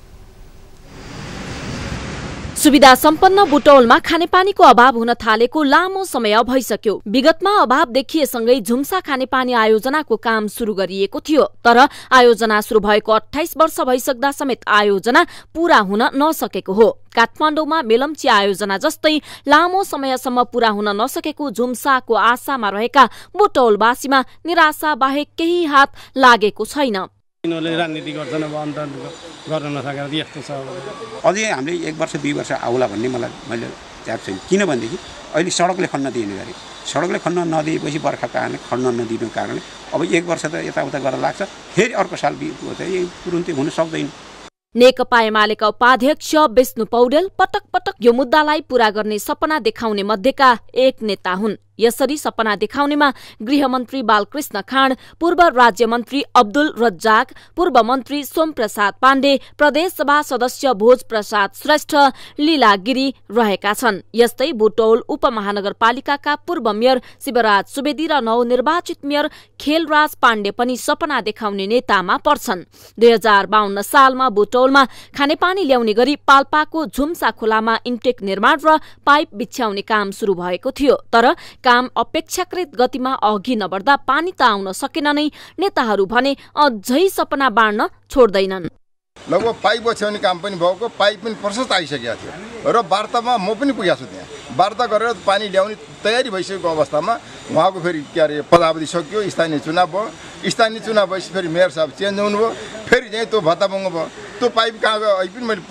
सुविधा सम्पन्न बुटौलमा खानेपानीको अभाव हुन थालेको लामो समय भइसक्यो। विगतमा अभाव देखिएसँगै झुम्सा खानेपानी आयोजनाको काम सुरु गरिएको थियो, तर आयोजना सुरु भएको 28 वर्ष भइसक्दा समेत आयोजना पूरा हुन नसकेको हो। काठमाडौँमा मेलम्ची आयोजना जस्तै लामो समयसम्म पूरा हुन नसकेको झुम्साको आशामा रहेका बुटौलवासीमा निराशा बाहेक केही हात लागेको छैन। राजनीति गर्छन्, अब अन्त गर्न नसकेर यस्तो छ। अझै हामीले 1 वर्ष 2 वर्ष आउला भन्ने मैले च्याप छैन। किनभनेदेखि अहिले सडकले खन्न दिने गरे, सडकले खन्न नदिएपछि बर्खाको कारणले खन्न नदिनुको कारणले अब 1 वर्ष त यताउता गरेर लाग्छ, फेरि अर्को साल यही तुरुन्तै हुन सक्दैन। नेकपा एमालेका उपाध्यक्ष विष्णु पौडेल पटक पटक यो मुद्दालाई पूरा गर्ने सपना देखाउने मध्येका एक नेता हुन्। यसरी सपना देखाउनेमा गृहमन्त्री बालकृष्ण खाँड, पूर्व राज्यमन्त्री अब्दुल रज्जाक, पूर्व मन्त्री सोमप्रसाद पाण्डे, प्रदेशसभा सदस्य भोज प्रसाद श्रेष्ठ, लीला गिरी रहेका छन्। यस्तै बुटौल उपमहानगरपालिकाका पूर्व मेयर शिवराज सुवेदी र नवनिर्वाचित मेयर खेलराज पाण्डे पनि सपना देखाउने नेतामा पर्छन्। 2052 सालमा बुटौलमा खानेपानी ल्याउने गरी पाल्पाको झुम्सा खोलामा इन्टेक निर्माण र पाइप बिछ्याउने काम शुरू भएको थियो, तर काम अपेक्षाकृत गतिमा अघि नबढ्दा पानी त आउन सकेन नै। नेताहरू भने अझै सपना बाँड्न छोड्दैनन्। लगभग पाइप बछ्याउने काम पनि भएको, पाइप पनि प्रशस्त आइसकेको थियो र वार्तामा म पनि पुगेको छु। त्यहाँ वार्ता गरेर पानी ल्याउने तयारी भइसकेको अवस्थामा उहाँको फेरि पदावधि सकियो, स्थानीय चुनाव भयो। स्थानीय चुनाव भएपछि फेरि मेयर साहब चेन्ज हुनुभयो, फेरि चाहिँ त्यो भत्ताभङ्ग भयो। त्यो पाइप कहाँ गयो अहिले पनि मैले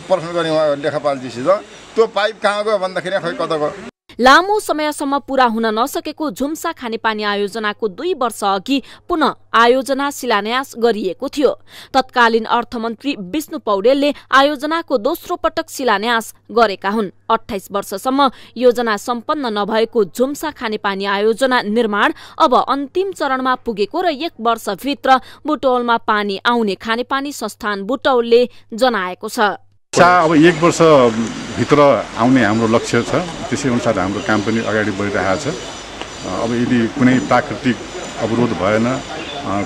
प्रश्न गरेँ उहाँ लेखापालजीसित, त्यो पाइप कहाँ गयो भन्दाखेरि खै कता गयो। लामो समयसम्म पूरा हुन नसकेको झुम्सा खानेपानी आयोजनाको 2 वर्ष अघि पुनः आयोजना शिलान्यास गरिएको थियो। तत्कालीन अर्थमन्त्री विष्णु पौडेलले आयोजनाको दोस्रो पटक शिलान्यास गरेका हुन्। 28 वर्षसम्म योजना सम्पन्न नभएको झुम्सा खानेपानी आयोजना निर्माण अब अन्तिम चरणमा पुगेको र 1 वर्षभित्र बुटौलमा पानी आउने खानेपानी संस्थान बुटौलले जनाएको छ। अब 1 वर्षभित्र आउने हाम्रो लक्ष्य छ, त्यसै अनुसार हाम्रो काम पनि अगाडि बढिरहेको छ। अब यदि कुनै प्राकृतिक अवरोध भएन,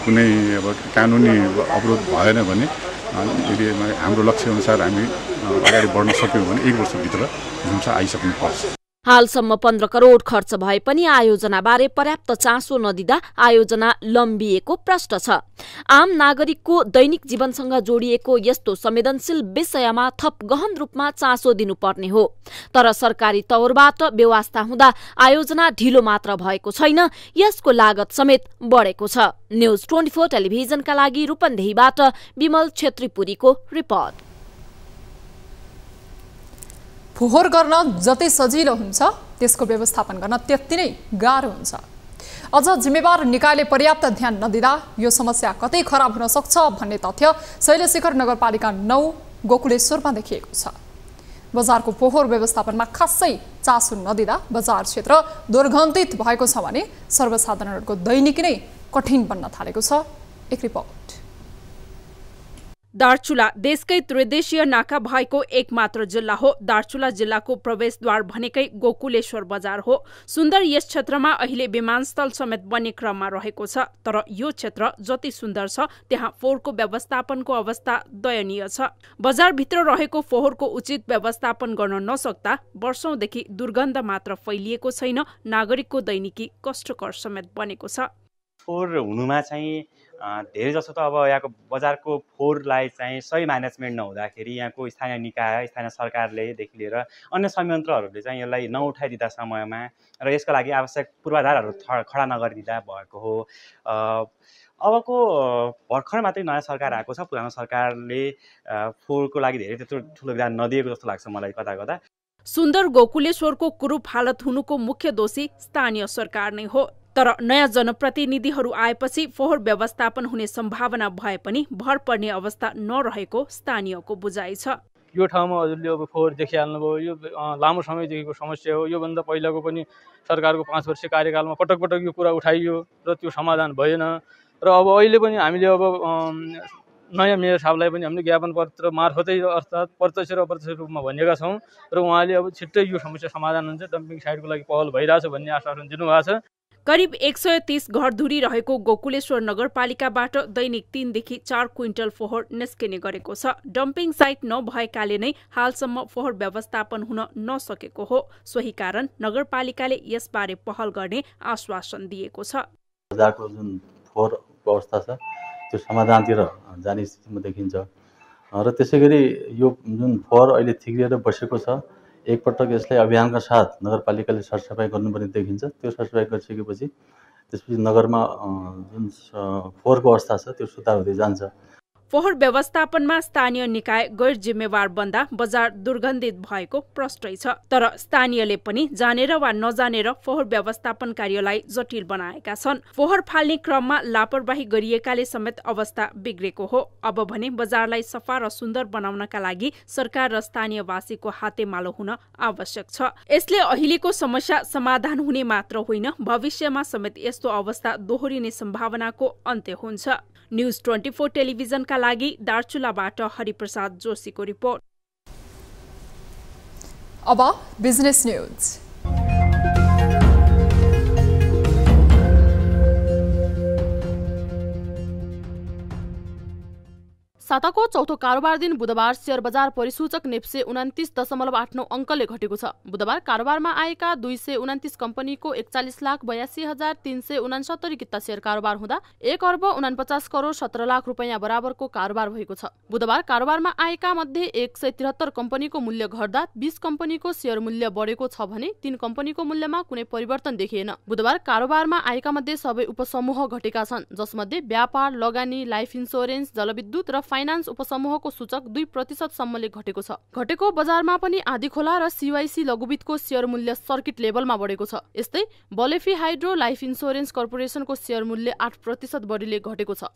कुनै अब कानुनी अवरोध भएन भने यदि हाम्रो लक्ष्य अनुसार हामी अगाडि बढ्न सक्यौँ भने 1 वर्षभित्र झुम्सा आइसक्नुपर्छ। हालसम्म 15 करोड खर्च भए पनि आयोजनाबारे पर्याप्त चासो नदिँदा आयोजना लम्बिएको प्रश्न छ। आम नागरिकको दैनिक जीवनसँग जोडिएको यस्तो संवेदनशील विषयमा थप गहन रूपमा चासो दिनुपर्ने हो। तर सरकारी तौरबाट व्यवस्था हुँदा आयोजना ढिलो मात्र भएको छैन, यसको लागत समेत बढेको छ। न्यूज 24 टेलिभिजनका लागि रूपन्देहीबाट विमल छेत्रीपुरीको रिपोर्ट। फोहोर गर्न जति सजिलो हुन्छ त्यसको व्यवस्थापन गर्न त्यति नै गाह्रो हुन्छ। अझ जिम्मेवार निकायले पर्याप्त ध्यान नदिँदा यो समस्या कतै खराब हुन सक्छ भन्ने तथ्य शैलशिखर नगरपालिका 9 गोकुलेश्वरमा देखिएको छ। बजारको फोहोर व्यवस्थापनमा खासै चासो नदिँदा बजार क्षेत्र दुर्गन्धित भएको छ भने सर्वसाधारणको दैनिकी नै कठिन बन्न थालेको छ। एक रिपोर्ट। दार्चुला देशकै त्रिदेशीय नाका भएको एकमात्र जिल्ला हो। दार्चुला जिल्लाको प्रवेशद्वार भनेकै गोकुलेश्वर बजार हो। सुन्दर यस क्षेत्रमा अहिले विमानस्थल समेत बन्ने क्रममा रहेको छ। तर यो क्षेत्र जति सुन्दर छ त्यहाँ फोहोरको व्यवस्थापनको अवस्था दयनीय छ। बजारभित्र रहेको फोहोरको उचित व्यवस्थापन गर्न नसक्दा वर्षौंदेखि दुर्गन्ध मात्र फैलिएको छैन, नागरिकको दैनिकी कष्टकर समेत बनेको छ। फोहोर हुनुमा चाहिँ धेरै जसो त अब यहाँको बजारको फोहोरलाई चाहिँ सही म्यानेजमेन्ट नहुँदाखेरि यहाँको स्थानीय निकाय, स्थानीय सरकारलेदेखि लिएर अन्य संयन्त्रहरूले चाहिँ यसलाई नउठाइदिँदा समयमा र यसको लागि आवश्यक पूर्वाधारहरू खडा नगरिदिँदा भएको हो। अबको भर्खर मात्रै नयाँ सरकार आएको छ, पुरानो सरकारले फोहोरको लागि धेरै त्यत्रो ठुलो ध्यान नदिएको जस्तो लाग्छ मलाई कता कता। सुन्दर गोकुलेश्वरको कुरूप हालत हुनुको मुख्य दोषी स्थानीय सरकार नै हो। तर नयाँ जनप्रतिनिधिहरू आएपछि फोहोर व्यवस्थापन हुने सम्भावना भए पनि भर पर्ने अवस्था नरहेको स्थानीयको बुझाइ छ। यो ठाउँमा हजुरले अब फोहोर देखिहाल्नुभयो, यो लामो समयदेखिको समस्या हो। योभन्दा पहिलाको पनि सरकारको 5 वर्षीय कार्यकालमा पटक पटक यो कुरा उठाइयो र त्यो समाधान भएन। र अब अहिले पनि हामीले अब नयाँ मेयर साहबलाई पनि हामीले ज्ञापन पत्र मार्फतै अर्थात् प्रत्यक्ष र अप्रत्यक्ष रूपमा भनेका छौँ र उहाँले अब छिट्टै यो समस्या समाधान हुन्छ, डम्पिङ साइटको लागि पहल भइरहेछ भन्ने आश्वासन दिनुभएको छ। करिब 130 घरधुरी रहेको गोकुलेश्वर नगरपालिकाबाट दैनिक 3 देखि 4 क्विन्टल फोहोर निस्किने गरेको छ। डम्पिङ साइट नभएकाले नै हालसम्म फोहोर व्यवस्थापन हुन नसकेको हो। सोही कारण नगरपालिकाले यसबारे पहल गर्ने आश्वासन दिएको छ। बजारको जुन फोहोरको अवस्था छ त्यो समाधानतिर जाने स्थितिमा देखिन्छ र त्यसैगरी यो जुन फोहोर अहिले थिग्रिएर बसेको छ, एकपटक यसलाई अभियानका साथ नगरपालिकाले सरसफाइ गर्नुपर्ने देखिन्छ। त्यो सरसफाइ गरिसकेपछि त्यसपछि नगरमा जुन फोहोरको अवस्था छ त्यो सुधार हुँदै जान्छ। फोहोर व्यवस्थापनमा स्थानीय निकाय गैर जिम्मेवार बन्दा बजार दुर्गन्धित भएको प्रष्टै छ। तर स्थानीयले पनि जानेर वा नजानेर फोहोर व्यवस्थापन कार्यलाई जटिल बनाएका छन्। फोहोर फाल्ने क्रममा लापरवाही गरिएकाले समेत अवस्था बिग्रेको हो। अब भने बजारलाई सफा र सुन्दर बनाउनका लागि सरकार र स्थानीयवासीको हातेमालो हुन आवश्यक छ। यसले अहिलेको समस्या समाधान हुने मात्र होइन, भविष्यमा समेत यस्तो अवस्था दोहोरिने सम्भावनाको अन्त्य हुन्छ। न्यूज 24 टेलिभिजनका लागि दार्चुलाबाट हरिप्रसाद जोशीको रिपोर्ट। अब बिजनेस न्यूज। साताको चौथो कारोबार दिन बुधबार शेयर बजार परिसूचक नेप्से 29.89 अङ्कले घटेको छ। बुधबार कारोबारमा आएका 229 कम्पनीको 41,82,369 किता शेयर कारोबार हुँदा 1,49,17,00,000 रुपैयाँ बराबरको कारोबार भएको छ। बुधबार कारोबारमा आएका मध्ये 173 कम्पनीको मूल्य घट्दा 20 कम्पनीको शेयर मूल्य बढेको छ भने 3 कम्पनीको मूल्यमा कुनै परिवर्तन देखिएन। बुधबार कारोबारमा आएका मध्ये सबै उपसमूह घटेका छन्, जसमध्ये व्यापार, लगानी, लाइफ इन्स्योरेन्स, जलविद्युत र फाइनान्स उपसमूहको सूचक 2% सम्मले घटेको छ। घटेको बजारमा पनि आँधीखोला र CYC लघुवित्तको शेयर मूल्य सर्किट लेभलमा बढेको छ। यस्तै बलेफी हाइड्रो लाइफ इन्स्योरेन्स कर्पोरेसनको शेयर मूल्य 8% बढीले घटेको छ।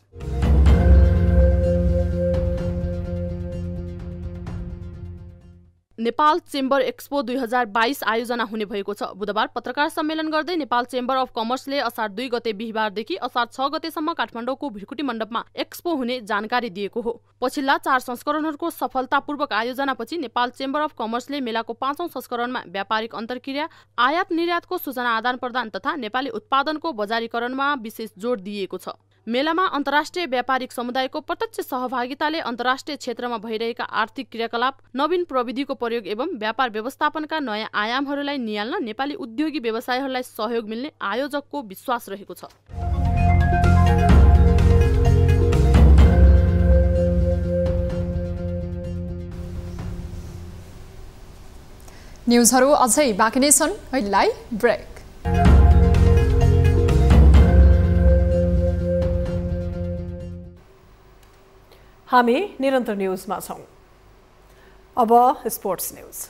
नेपाल चेम्बर एक्सपो 2022 आयोजना हुने भएको छ। बुधबार पत्रकार सम्मेलन गर्दै नेपाल चेम्बर अफ कमर्सले असार 2 गते बिहीबारदेखि असार 6 गतेसम्म काठमाडौँको भिरकुटी मण्डपमा एक्सपो हुने जानकारी दिएको हो। पछिल्ला 4 संस्करणहरूको सफलतापूर्वक आयोजनापछि नेपाल चेम्बर अफ कमर्सले मेलाको 5औं संस्करणमा व्यापारिक अन्तर्क्रिया, आयात निर्यातको सूचना आदान प्रदान तथा नेपाली उत्पादनको बजारीकरणमा विशेष जोड दिएको छ। मेलामा अन्तर्राष्ट्रिय व्यापारिक समुदायको प्रत्यक्ष सहभागिताले अन्तर्राष्ट्रिय क्षेत्रमा भइरहेका आर्थिक क्रियाकलाप, नवीन प्रविधिको प्रयोग एवं व्यापार व्यवस्थापनका नयाँ आयामहरूलाई नियाल्न नेपाली उद्योगी व्यवसायहरूलाई सहयोग मिल्ने आयोजकको विश्वास रहेको छ। न्यूजहरू अझै बाँकी नै छन्, अहिलेलाई ब्रेक। हामी निरन्तर न्यूजमा छौं। अब स्पोर्ट्स न्यूज।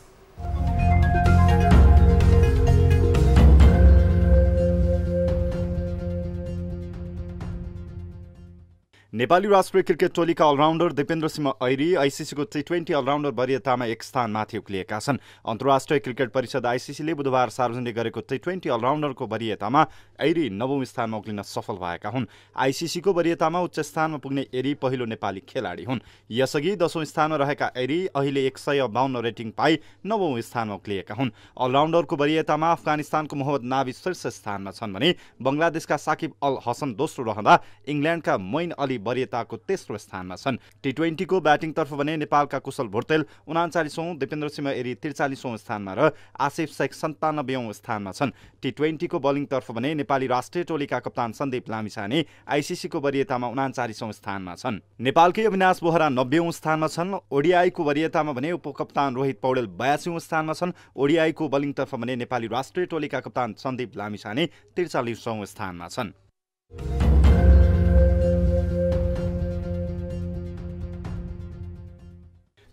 नेपाली राष्ट्रिय क्रिकेट टोलीका अलराउन्डर दिपेन्द्र सिंह ऐरी आइसिसीको T20 अलराउन्डर वरियतामा एक स्थान माथि उक्लिएका छन्। अन्तर्राष्ट्रिय क्रिकेट परिषद आइसिसीले बुधबार सार्वजनिक गरेको T20 अलराउन्डरको वरियतामा ऐरी 9औं स्थानमा उक्लिन सफल भएका हुन्। आइसिसीको वरियतामा उच्च स्थानमा पुग्ने ऐरी पहिलो नेपाली खेलाडी हुन्। यसअघि 10औं स्थानमा रहेका ऐरी अहिले 152 रेटिङ पाई 9औं स्थानमा उक्लिएका हुन्। अलराउन्डरको वरियतामा अफगानिस्तानको मोहम्मद नाबी शीर्ष स्थानमा छन् भने बङ्गलादेशका साकिब अल हसन दोस्रो रहँदा इंग्ल्यान्डका मोइन अली वरियताको तेस्रो स्थानमा छन्। T20 को ब्याटिङतर्फ भने नेपालका कुशल भुर्तेल 39औं, दिपेन्द्र सिंह ऐरी 43औं स्थानमा र आसिफ शेख 97औं स्थानमा छन्। T20 को बलिङतर्फ भने नेपाली राष्ट्रिय टोलीका कप्तान सन्दीप लामिछाने आइसिसीको वरियतामा 39औं स्थानमा छन्। नेपालकै अविनाश बोहरा 90औं स्थानमा छन्। ODI को वरियतामा भने उपकप्तान रोहित पौडेल 82औं स्थानमा छन्। ODI को बलिङतर्फ भने नेपाली राष्ट्रिय टोलीका कप्तान सन्दीप लामिछाने 43औं स्थानमा छन्।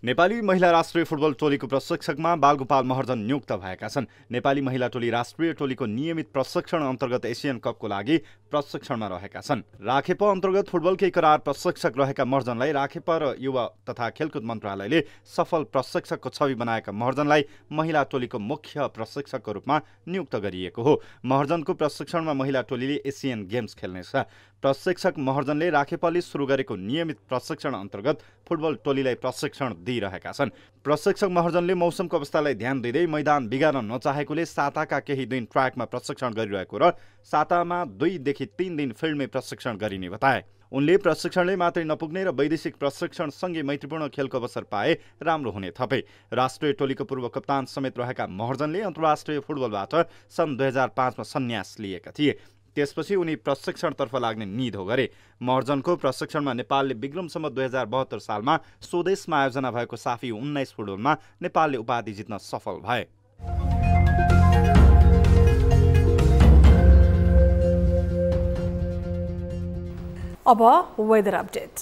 नेपाली महिला राष्ट्रिय फुटबल टोलीको प्रशिक्षकमा बालगोपाल महर्जन नियुक्त भएका छन्। नेपाली महिला टोली राष्ट्रिय टोलीको नियमित प्रशिक्षण अन्तर्गत एसियन कपको लागि प्रशिक्षणमा रहेका छन्। राखेप अन्तर्गत फुटबलकै करार प्रशिक्षक रहेका महर्जनलाई राखेप र युवा तथा खेलकुद मन्त्रालयले सफल प्रशिक्षकको छवि बनाएका महर्जनलाई महिला टोलीको मुख्य प्रशिक्षकको रूपमा नियुक्त गरिएको हो। महर्जनको प्रशिक्षणमा महिला टोलीले एसियन गेम्स खेल्नेछ। प्रशिक्षक महर्जनले राखेपले सुरु गरेको नियमित प्रशिक्षण अन्तर्गत फुटबल टोलीलाई प्रशिक्षण दिइरहेका छन्। प्रशिक्षक महर्जनले मौसमको अवस्थालाई ध्यान दिँदै मैदान बिगार्न नचाहेकोले साताका केही दिन ट्र्याकमा प्रशिक्षण गरिरहेको र सातामा 2 देखि 3 दिन फिल्डमै प्रशिक्षण गरिने बताए। उनले प्रशिक्षणले मात्रै नपुग्ने र वैदेशिक प्रशिक्षणसँगै मैत्रीपूर्ण खेलको अवसर पाए राम्रो हुने थपे। राष्ट्रिय टोलीको पूर्व कप्तान समेत रहेका महर्जनले अन्तर्राष्ट्रिय फुटबलबाट सन् 2005 मा सन्यास लिएका थिए। त्यसपछि उनी प्रशिक्षणतर्फ लाग्ने निधो गरे। महर्जनको प्रशिक्षणमा नेपालले विक्रमसम्म 2072 सालमा स्वदेशमा आयोजना भएको साफी 19 फुटबलमा नेपालले उपाधि जित्न सफल भए। अब वेदर अपडेट।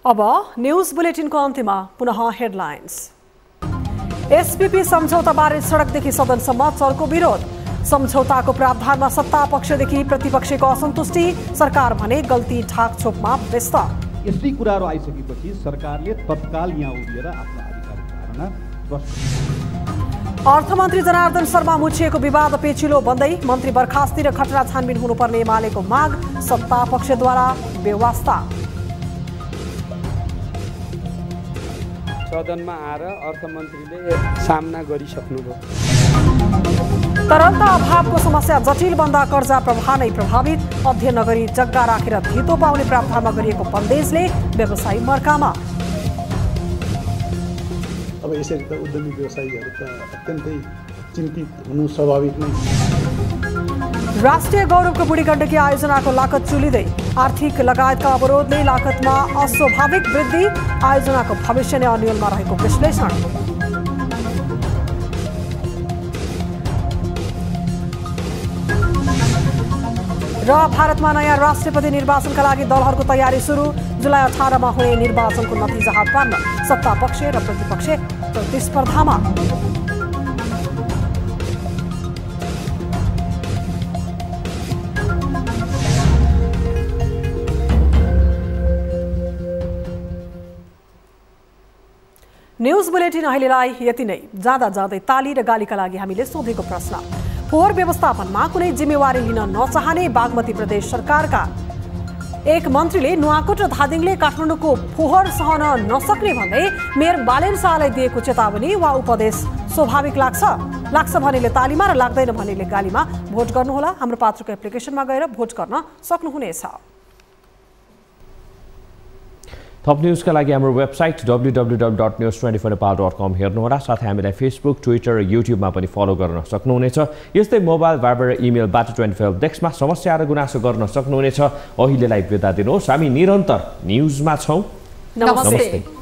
अब न्यूज बुलेटिनको अन्त्यमा पुनः हेडलाइन्स। एसपीपी सम्झौताबारे सडकदेखि सदनसम्म चर्को विरोध। सम्झौताको प्रावधानमा सत्ता पक्षदेखि प्रतिपक्षको असन्तुष्टि, सरकार भने गल्ती ढाकछोपमा व्यस्त। यस्तै कुराहरू आइसकेपछि सरकारले तत्काल यहाँ उभिएर आफ्नो आधिकारिक धारणा प्रस्तुत। अर्थमन्त्री जनार्दन शर्मा मुछिएको विवाद पेचिलो बन्दै, मन्त्री बर्खास्ती र खतरा छानबिन हुनुपर्ने एमालेको माग, सत्ता पक्षद्वारा बेवास्ता। सदनमा आएर अर्थमन्त्रीले सामना गरिसक्नुभयो। तरलता अभावको समस्या जटिल बन्दा कर्जा प्रवाह नै प्रभावित, अध्ययन नगरी जग्गा राखेर धितो पाउने प्रावधानमा गरिएको बन्देजले व्यवसायी मर्कामा। अब यसरी त उद्यमी व्यवसायीहरू त अत्यन्तै चिन्तित हुनु स्वाभाविक नै। राष्ट्रिय गौरवको बुढी गण्डकी आयोजनाको लागत चुलिँदै, आर्थिक लगायतका अवरोधले लागतमा अस्वाभाविक वृद्धि, आयोजनाको भविष्य नै अन्यलमा रहेको विश्लेषण। र भारतमा नयाँ राष्ट्रपति निर्वाचनका लागि दलहरूको तयारी सुरु, जुलाई 18 मा हुने निर्वाचनको नतिजा हात पार्न सत्ता पक्ष र प्रतिपक्ष प्रतिस्पर्धामा। न्यूज बुलेटिन अहिलेलाई यति नै। जाँदा जाँदै ताली र गालीका लागि हामीले सोधेको प्रश्न, फोहोर व्यवस्थापनमा कुनै जिम्मेवारी लिन नचाहने बागमती प्रदेश सरकारका एक मन्त्रीले नुवाकोट र धादिङले काठमाडौँको फोहोर सहन नसक्ने भन्दै मेयर बालेन शाहलाई दिएको चेतावनी वा उपदेश स्वाभाविक लाग्छ भनेले तालीमा र लाग्दैन भनेले गालीमा भोट गर्नुहोला। हाम्रो पात्रको एप्लिकेसनमा गएर भोट गर्न सक्नुहुनेछ। थप न्युजका लागि हाम्रो वेबसाइट www.news24nepal.com हेर्नुहोला। साथै हामीलाई फेसबुक, ट्विटर र युट्युबमा पनि फलो गर्न सक्नुहुनेछ। यस्तै मोबाइल, भाइबर र इमेलबाट 24 डेस्कमा समस्या र गुनासो गर्न सक्नुहुनेछ। अहिलेलाई बिदा दिनुहोस्। हामी निरन्तर न्युजमा छौँ। नमस्ते।